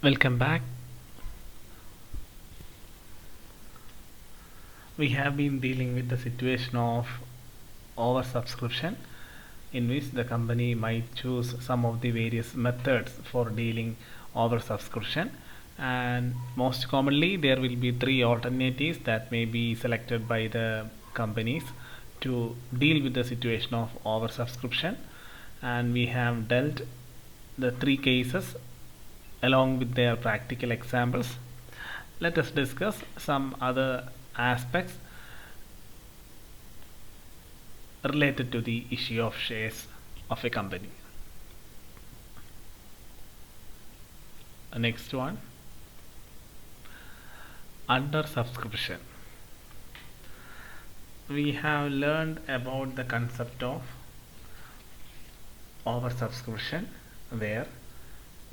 Welcome back. We have been dealing with the situation of oversubscription, in which the company might choose some of the various methods for dealing oversubscription, and most commonly there will be three alternatives that may be selected by the companies to deal with the situation of oversubscription, and we have dealt the three cases along with their practical examples. Let us discuss some other aspects related to the issue of shares of a company. Next one, under subscription. We have learned about the concept of oversubscription, where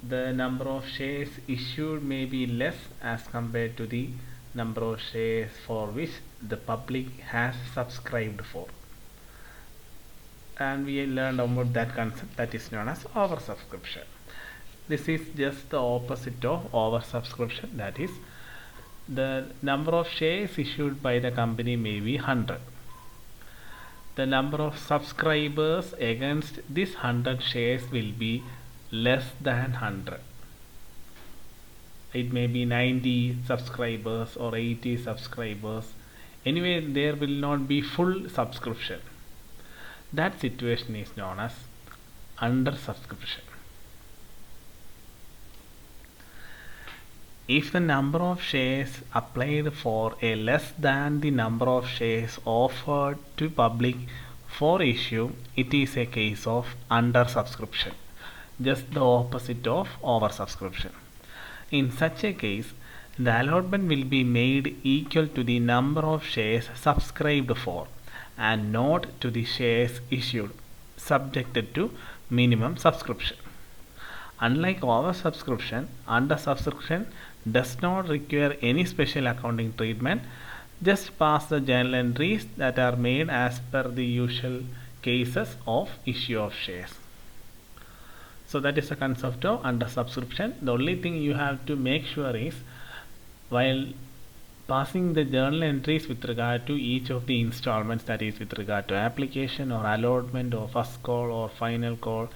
the number of shares issued may be less as compared to the number of shares for which the public has subscribed for, and we learned about that concept that is known as oversubscription. This is just the opposite of oversubscription, that is, the number of shares issued by the company may be 100. The number of subscribers against this 100 shares will be less than 100. It may be 90 subscribers or 80 subscribers. Anyway, there will not be full subscription. That situation is known as under subscription. If the number of shares applied for a less than the number of shares offered to public for issue, it is a case of under subscription, just the opposite of oversubscription. In such a case, the allotment will be made equal to the number of shares subscribed for and not to the shares issued, subjected to minimum subscription. Unlike oversubscription, undersubscription does not require any special accounting treatment. Just pass the journal entries that are made as per the usual cases of issue of shares. So that is the concept of under subscription. The only thing you have to make sure is, while passing the journal entries with regard to each of the installments, that is with regard to application or allotment or first call or final call,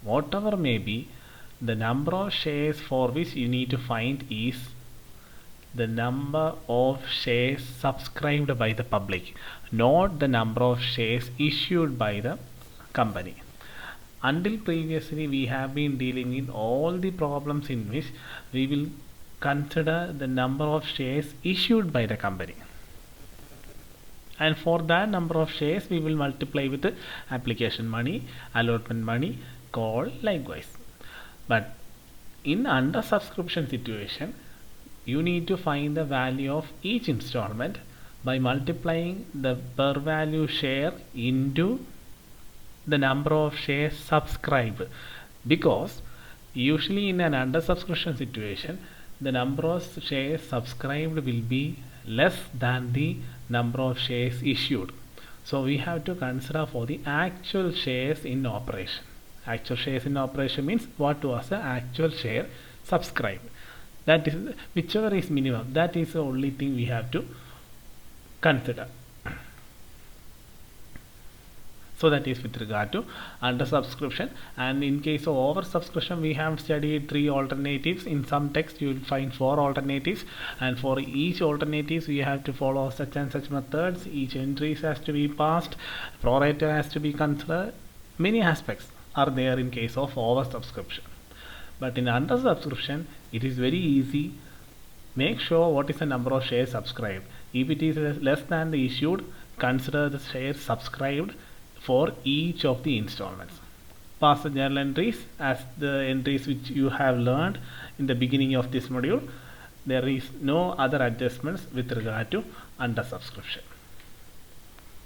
whatever may be, the number of shares for which you need to find is the number of shares subscribed by the public, not the number of shares issued by the company. Until previously, we have been dealing with all the problems in which we will consider the number of shares issued by the company, and for that number of shares we will multiply with the application money, allotment money, call likewise. But in under subscription situation, you need to find the value of each installment by multiplying the per value share into the number of shares subscribed, because usually in an under subscription situation the number of shares subscribed will be less than the number of shares issued. So we have to consider for the actual shares in operation. Actual shares in operation means what was the actual share subscribed. That is, whichever is minimum, that is the only thing we have to consider. So that is with regard to under subscription. And in case of over subscription, we have studied three alternatives. In some text you will find four alternatives, and for each alternatives we have to follow such and such methods. Each entries has to be passed, pro rata has to be considered. Many aspects are there in case of over subscription. But in under subscription, it is very easy. Make sure what is the number of shares subscribed. If it is less than the issued, consider the shares subscribed for each of the installments. Pass the journal entries as the entries which you have learned in the beginning of this module. There is no other adjustments with regard to under subscription.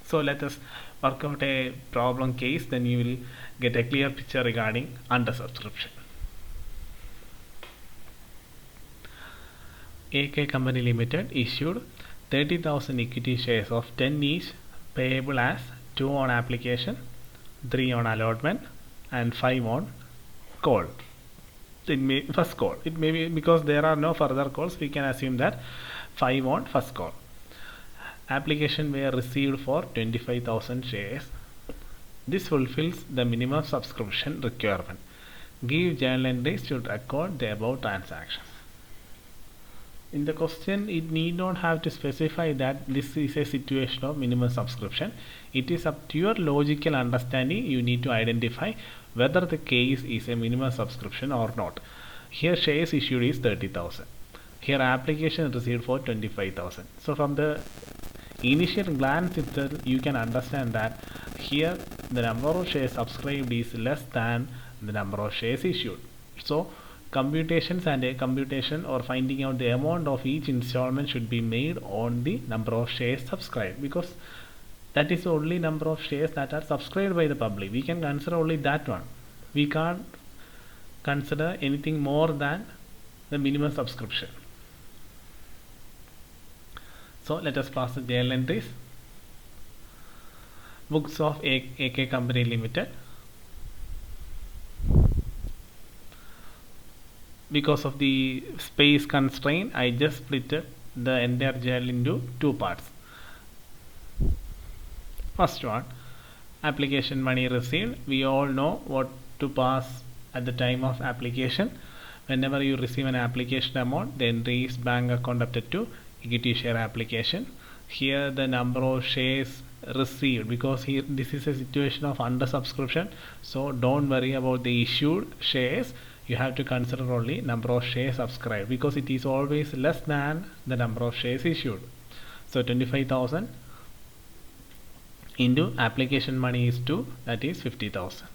So let us work out a problem case, then you will get a clear picture regarding under subscription. AK Company Limited issued 30,000 equity shares of 10 each, payable as 2 on application, 3 on allotment and 5 on call. it may first call. It may be because there are no further calls, we can assume that 5 on first call. Application were received for 25,000 shares. This fulfills the minimum subscription requirement. Give journal entries to record the above transactions. In the question, it need not have to specify that this is a situation of minimum subscription. It is up to your logical understanding. You need to identify whether the case is a minimum subscription or not. Here shares issued is 30,000. Here application received for 25,000. So from the initial glance itself, you can understand that here the number of shares subscribed is less than the number of shares issued. So computations and a computation or finding out the amount of each installment should be made on the number of shares subscribed, because that is the only number of shares that are subscribed by the public. We can consider only that one. We can't consider anything more than the minimum subscription. So let us pass the journal entries. Books of AK Company Limited. Because of the space constraint, I just split the entire journal into two parts. First one, application money received. We all know what to pass at the time of application. Whenever you receive an application amount, the entry is bank account updated to equity share application. Here the number of shares received, because here this is a situation of under subscription, so don't worry about the issued shares. You have to consider only number of shares subscribed, because it is always less than the number of shares issued. So 25,000 into application money is 2, that is 50,000,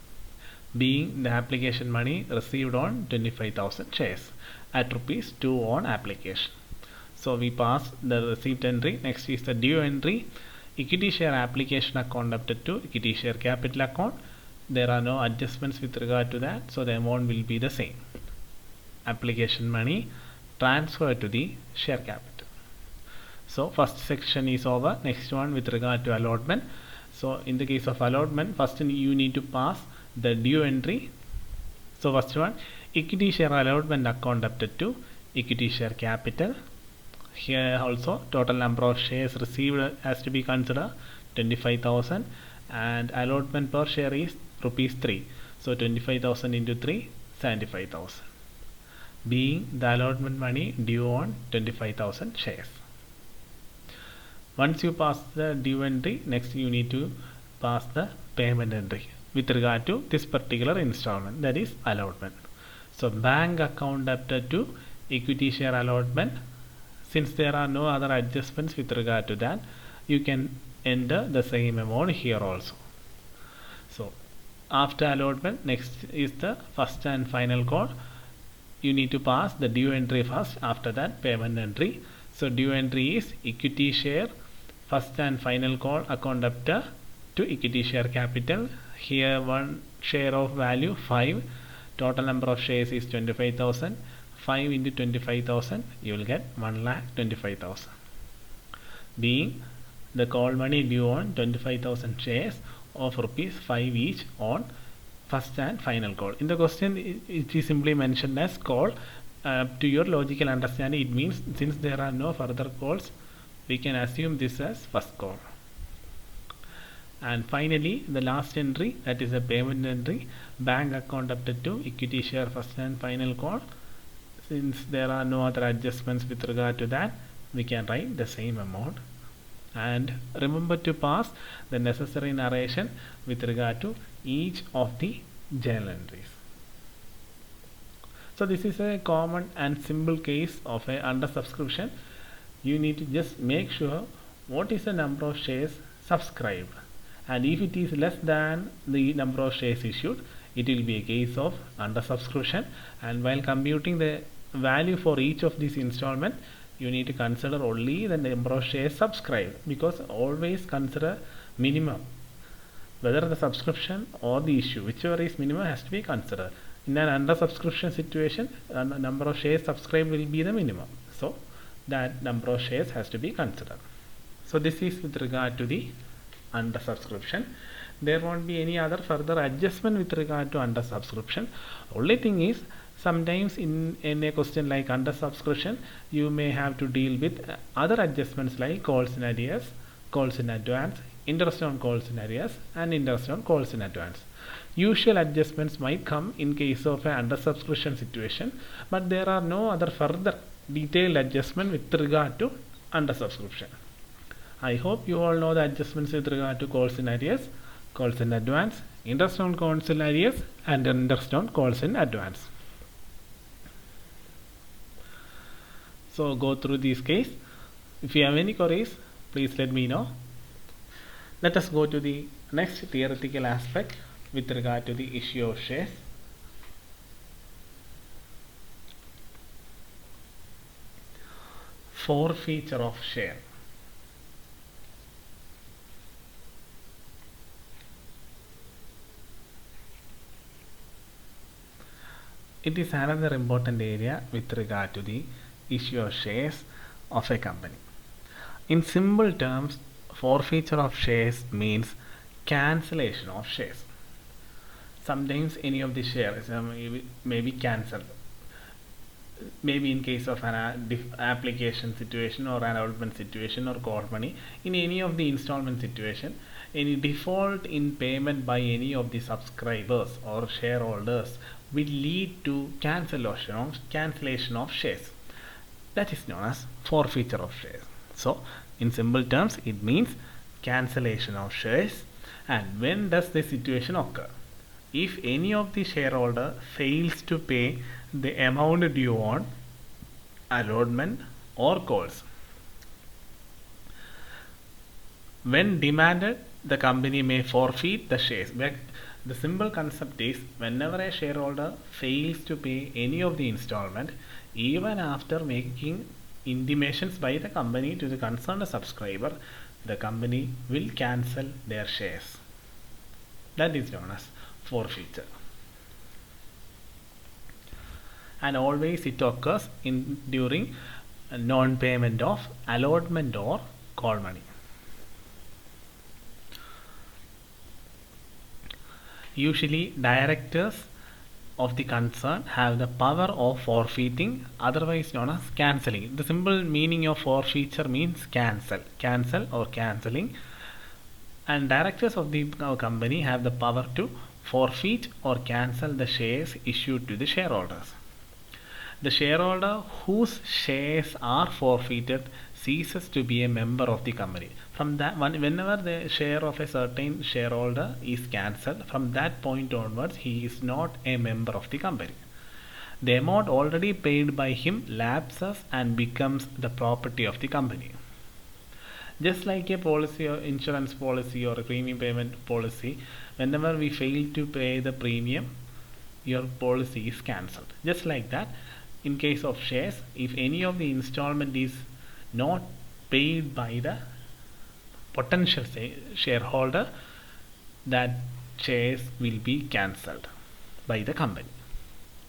being the application money received on 25,000 shares at rupees 2 on application. So we pass the receipt entry. Next is the due entry. Equity share application account updated to equity share capital account. There are no adjustments with regard to that, so the amount will be the same. Application money transferred to the share capital. So first section is over. Next one with regard to allotment. So in the case of allotment, first you need to pass the due entry. So first one, equity share allotment account updated to equity share capital. Here also total number of shares received has to be considered 25,000, and allotment per share is rupees 3. So 25,000 into 3, 75,000, being the allotment money due on 25,000 shares. Once you pass the due entry, next you need to pass the payment entry with regard to this particular installment, that is allotment. So bank account updated to equity share allotment. Since there are no other adjustments with regard to that, you can enter the same amount here also. So after allotment, next is the first and final call. You need to pass the due entry first, after that payment entry. So due entry is equity share first and final call account updated to equity share capital. Here one share of value 5, total number of shares is 25,000. 5 into 25,000, you will get 1,25,000, being the call money due on 25,000 shares of rupees 5 each on first and final call. In the question, it is simply mentioned as call. To your logical understanding, it means since there are no further calls, we can assume this as first call. And finally, the last entry, that is a payment entry, bank account updated to equity share first and final call. Since there are no other adjustments with regard to that, we can write the same amount. And remember to pass the necessary narration with regard to each of the journal entries. So this is a common and simple case of a under subscription. You need to just make sure what is the number of shares subscribed, and if it is less than the number of shares issued, it will be a case of under subscription. And while computing the value for each of these installment, you need to consider only the number of shares subscribed, because always consider minimum, whether the subscription or the issue, whichever is minimum has to be considered. In an under subscription situation, the number of shares subscribed will be the minimum, so that number of shares has to be considered. So this is with regard to the under subscription. There won't be any other further adjustment with regard to under subscription. Only thing is, Sometimes in a question like under subscription, you may have to deal with other adjustments like calls in arrears, calls in advance, interest on calls in arrears, and interest on calls in advance. Usual adjustments might come in case of an under subscription situation, but there are no other further detailed adjustment with regard to under subscription. I hope you all know the adjustments with regard to calls in arrears, calls in advance, interest on calls in arrears, and interest on calls in advance. So go through these case. If you have any queries, please let me know. Let us go to the next theoretical aspect with regard to the issue of shares. Forfeiture of share. It is another important area with regard to the issue of shares of a company. In simple terms, forfeiture of shares means cancellation of shares. Sometimes any of the shares may be cancelled. Maybe in case of an application situation or an allotment situation or call money, in any of the installment situation, any default in payment by any of the subscribers or shareholders will lead to cancellation of shares. That is known as forfeiture of shares. So in simple terms, it means cancellation of shares. And when does this situation occur? If any of the shareholder fails to pay the amount due on allotment or calls. When demanded, the company may forfeit the shares. The simple concept is whenever a shareholder fails to pay any of the installment, even after making intimations by the company to the concerned subscriber, the company will cancel their shares. That is known as forfeiture. And always it occurs during non-payment of allotment or call money. Usually directors of the concern have the power of forfeiting, otherwise known as cancelling. The simple meaning of forfeiture means cancel or cancelling, and directors of the company have the power to forfeit or cancel the shares issued to the shareholders. The shareholder whose shares are forfeited ceases to be a member of the company. From that one, whenever the share of a certain shareholder is cancelled, from that point onwards, he is not a member of the company. The amount already paid by him lapses and becomes the property of the company. Just like a policy or insurance policy or a premium payment policy, whenever we fail to pay the premium, your policy is cancelled. Just like that, in case of shares, if any of the installment is not paid by the potential shareholder, that shares will be cancelled by the company.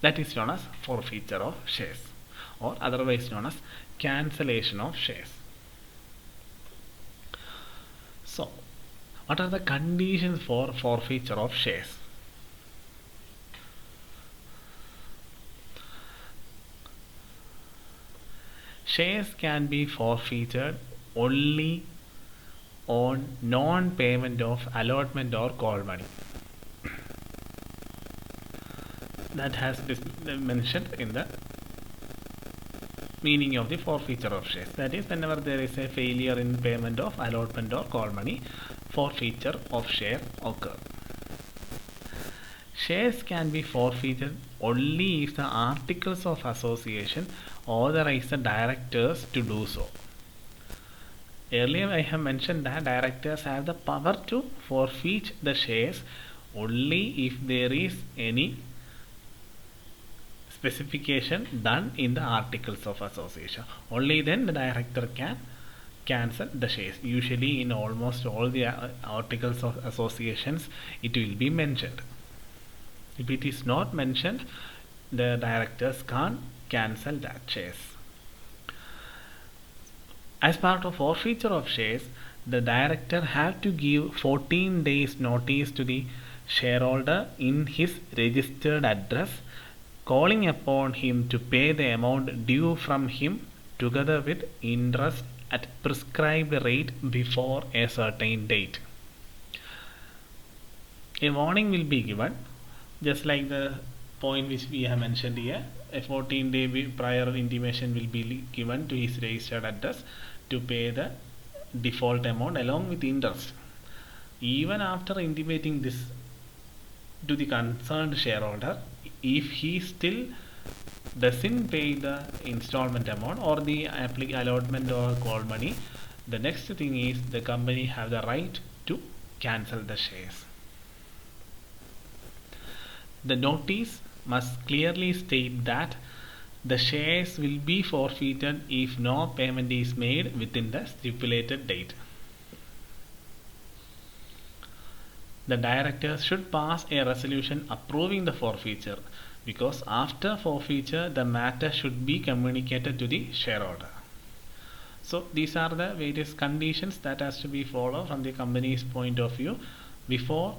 That is known as forfeiture of shares, or otherwise known as cancellation of shares. So, what are the conditions for forfeiture of shares? Shares can be forfeited only on non-payment of allotment or call money. That has been mentioned in the meaning of the forfeiture of shares. That is, whenever there is a failure in payment of allotment or call money, forfeiture of share occurs. Shares can be forfeited only if the articles of association authorize the directors to do so. Earlier I have mentioned that directors have the power to forfeit the shares only if there is any specification done in the articles of association. Only then the director can cancel the shares. Usually in almost all the articles of associations it will be mentioned. If it is not mentioned, the directors can't cancel that shares. As part of forfeiture of shares, the director have to give 14 days notice to the shareholder in his registered address calling upon him to pay the amount due from him together with interest at prescribed rate before a certain date. A warning will be given, just like the point which we have mentioned here. A 14-day prior intimation will be given to his registered address to pay the default amount along with interest. Even after intimating this to the concerned shareholder, if he still doesn't pay the installment amount or the allotment or call money, the next thing is the company have the right to cancel the shares. The notice must clearly state that the shares will be forfeited if no payment is made within the stipulated date. The directors should pass a resolution approving the forfeiture, because after forfeiture the matter should be communicated to the shareholder. So these are the various conditions that has to be followed from the company's point of view before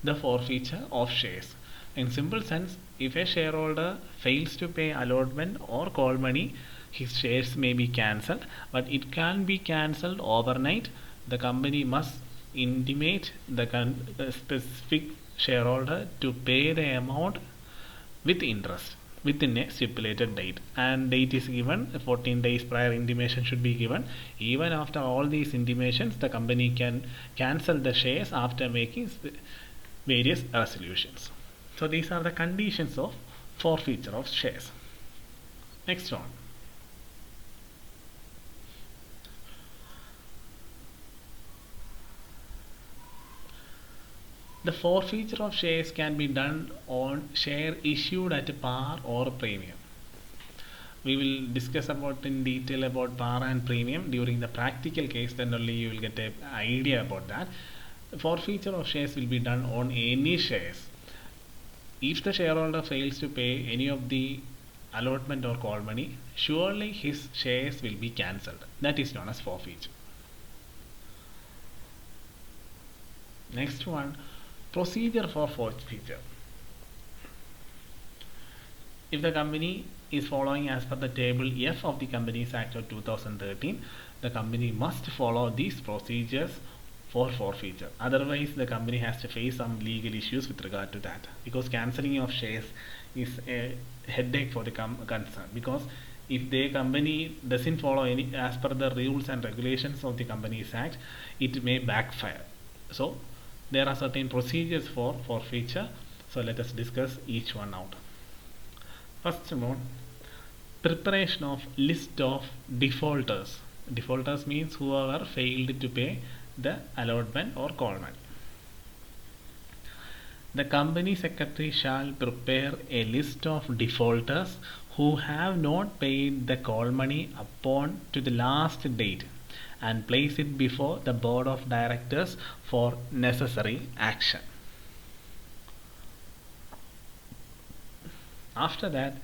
the forfeiture of shares. In simple sense, if a shareholder fails to pay allotment or call money, his shares may be cancelled, but it can be cancelled overnight. The company must intimate the specific shareholder to pay the amount with interest within a stipulated date, and date is given. 14 days prior intimation should be given. Even after all these intimations, the company can cancel the shares after making various resolutions. So these are the conditions of forfeiture of shares. Next one. The forfeiture of shares can be done on share issued at par or premium. We will discuss about in detail about par and premium during the practical case, then only you will get an idea about that. Forfeiture of shares will be done on any shares. If the shareholder fails to pay any of the allotment or call money, surely his shares will be cancelled. That is known as forfeiture. Next one, procedure for forfeiture. If the company is following as per the table F of the Companies Act of 2013, the company must follow these procedures for forfeiture. Otherwise, the company has to face some legal issues with regard to that, because cancelling of shares is a headache for the concern. Because if the company doesn't follow any as per the rules and regulations of the Companies Act, it may backfire. So there are certain procedures for forfeiture. So let us discuss each one out. First one, preparation of list of defaulters. Defaulters means whoever failed to pay the allotment or call money. The company secretary shall prepare a list of defaulters who have not paid the call money upon to the last date and place it before the board of directors for necessary action. After that,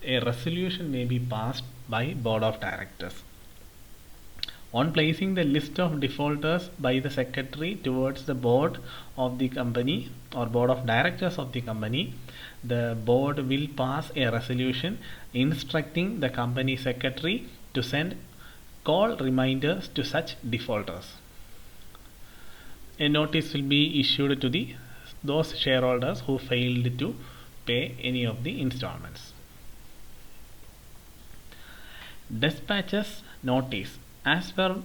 a resolution may be passed by board of directors. On placing the list of defaulters by the secretary towards the board of the company or board of directors of the company, the board will pass a resolution instructing the company secretary to send call reminders to such defaulters. A notice will be issued to those shareholders who failed to pay any of the installments. Dispatches notice. As per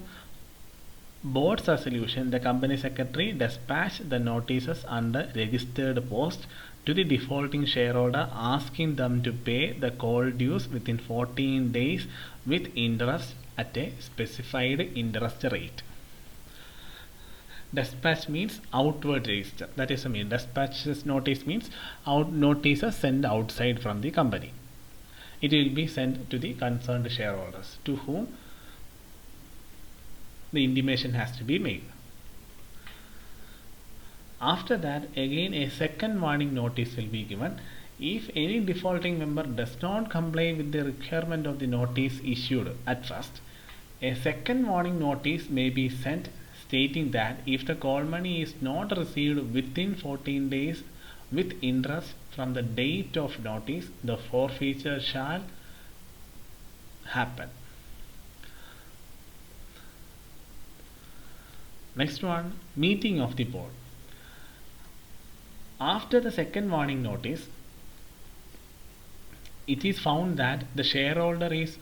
board's resolution, the company secretary dispatched the notices under registered post to the defaulting shareholder, asking them to pay the call dues within 14 days with interest at a specified interest rate. Dispatch means outward register. That is, dispatches notice means notices sent outside from the company. It will be sent to the concerned shareholders to whom the intimation has to be made. After that, again a second warning notice will be given. If any defaulting member does not comply with the requirement of the notice issued at first, a second warning notice may be sent stating that if the call money is not received within 14 days with interest from the date of notice, the forfeiture shall happen. Next one, meeting of the board. After the second warning notice, it is found that the shareholder is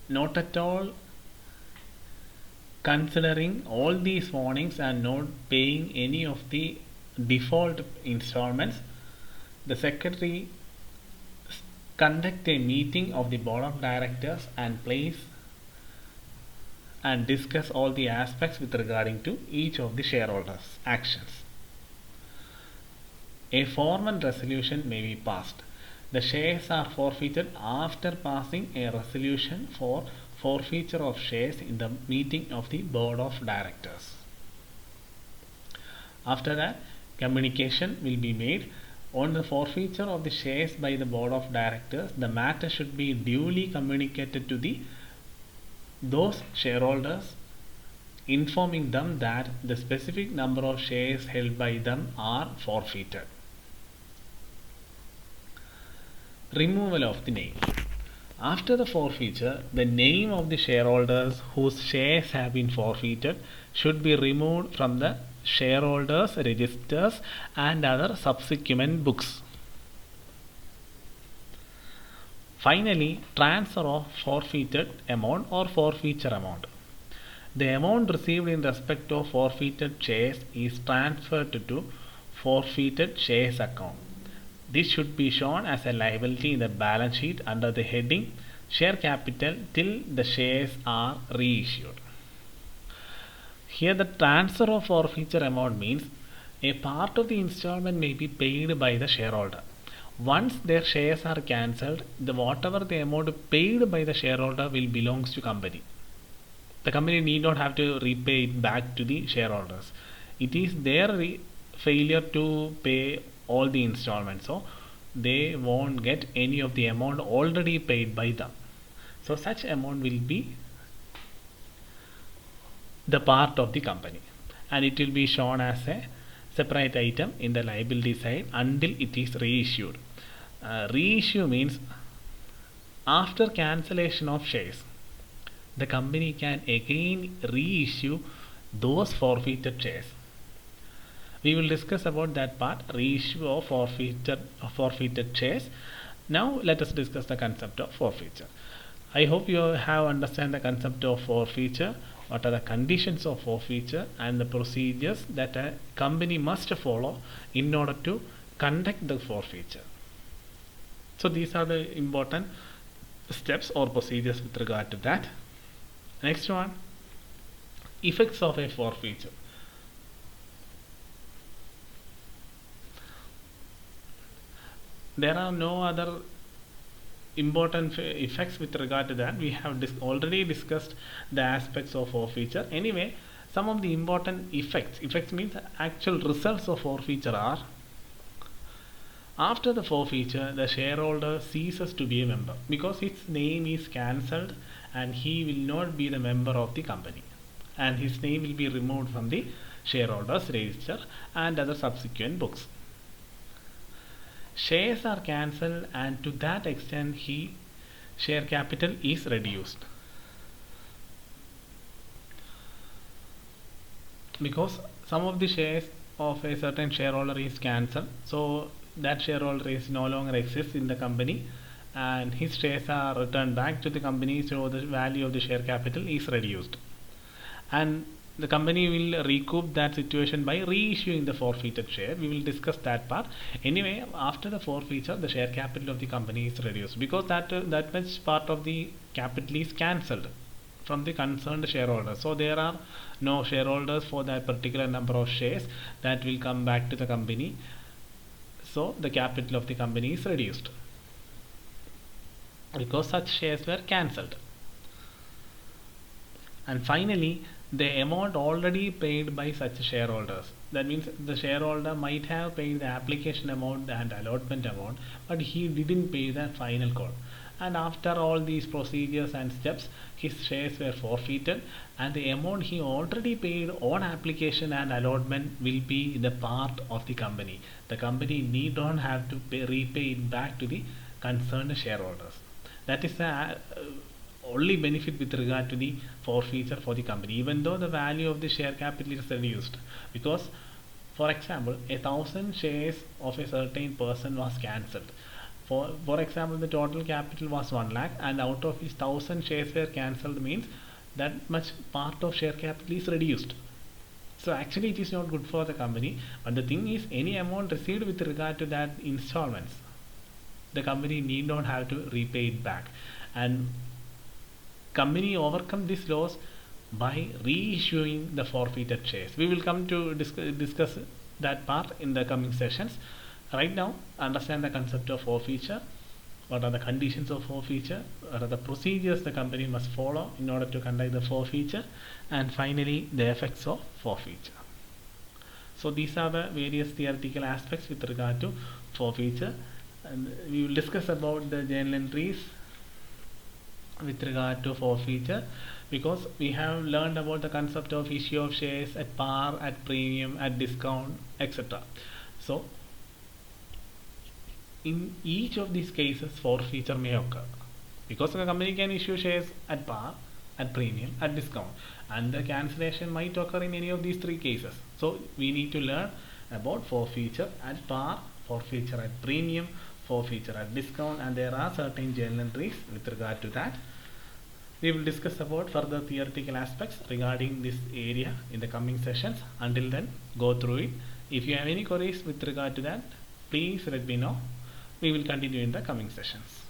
not at all considering all these warnings and not paying any of the default installments, the secretary conduct a meeting of the board of directors and place and discuss all the aspects with regarding to each of the shareholders' actions. A formal resolution may be passed. The shares are forfeited after passing a resolution for forfeiture of shares in the meeting of the board of directors. After that, communication will be made on the forfeiture of the shares by the board of directors. The matter should be duly communicated to those shareholders, informing them that the specific number of shares held by them are forfeited. Removal of the name. After the forfeiture, the name of the shareholders whose shares have been forfeited should be removed from the shareholders' registers and other subsequent books. Finally, transfer of forfeited amount or forfeiture amount. The amount received in respect of forfeited shares is transferred to forfeited shares account. This should be shown as a liability in the balance sheet under the heading share capital till the shares are reissued. Here the transfer of forfeiture amount means a part of the installment may be paid by the shareholder. Once their shares are cancelled, whatever the amount paid by the shareholder will belongs to company. The company need not have to repay it back to the shareholders. It is their failure to pay all the installments, so they won't get any of the amount already paid by them. So such amount will be the part of the company and it will be shown as a separate item in the liability side until it is reissued. Reissue means after cancellation of shares, the company can again reissue those forfeited shares. We will discuss about that part, reissue of forfeited shares. Now let us discuss the concept of forfeiture. I hope you have understand the concept of forfeiture, what are the conditions of forfeiture and the procedures that a company must follow in order to conduct the forfeiture. So these are the important steps or procedures with regard to that. Next one, effects of a forfeiture. There are no other important effects with regard to that. We have already discussed the aspects of forfeiture. Anyway, some of the important effects means actual results of forfeiture are: after the forfeiture, the shareholder ceases to be a member because his name is cancelled and he will not be the member of the company and his name will be removed from the shareholders register and other subsequent books. Shares are cancelled and to that extent share capital is reduced because some of the shares of a certain shareholder is cancelled, so that shareholder is no longer exists in the company and his shares are returned back to the company, so the value of the share capital is reduced and the company will recoup that situation by reissuing the forfeited share. We will discuss that part. Anyway, after the forfeiture, the share capital of the company is reduced because that much part of the capital is cancelled from the concerned shareholders. So there are no shareholders for that particular number of shares that will come back to the company. So the capital of the company is reduced because such shares were cancelled. And finally, the amount already paid by such shareholders, that means the shareholder might have paid the application amount and allotment amount, but he didn't pay the final call. and after all these procedures and steps his shares were forfeited, and the amount he already paid on application and allotment will be the part of the company. The company need not have to repay it back to the concerned shareholders. That is the only benefit with regard to the forfeiture for the company, even though the value of the share capital is reduced. Because for example, 1,000 shares of a certain person was cancelled. For example, the total capital was 1 lakh, and out of his 1,000 shares were cancelled means that much part of share capital is reduced. So actually it is not good for the company. But the thing is, any amount received with regard to that installments, the company need not have to repay it back, and company overcome this loss by reissuing the forfeited shares. We will come to discuss that part in the coming sessions. Right now, understand the concept of forfeiture. What are the conditions of forfeiture? What are the procedures the company must follow in order to conduct the forfeiture? And finally, the effects of forfeiture. So these are the various theoretical aspects with regard to forfeiture. And we will discuss about the journal entries with regard to forfeiture, because we have learned about the concept of issue of shares at par, at premium, at discount, etc. So in each of these cases forfeiture may occur, because the company can issue shares at par, at premium, at discount, and the cancellation might occur in any of these three cases. So we need to learn about forfeiture at par, forfeiture at premium, forfeiture at discount, and there are certain journal entries with regard to that. We will discuss about further theoretical aspects regarding this area in the coming sessions. Until then, go through it. If you have any queries with regard to that, please let me know. We will continue in the coming sessions.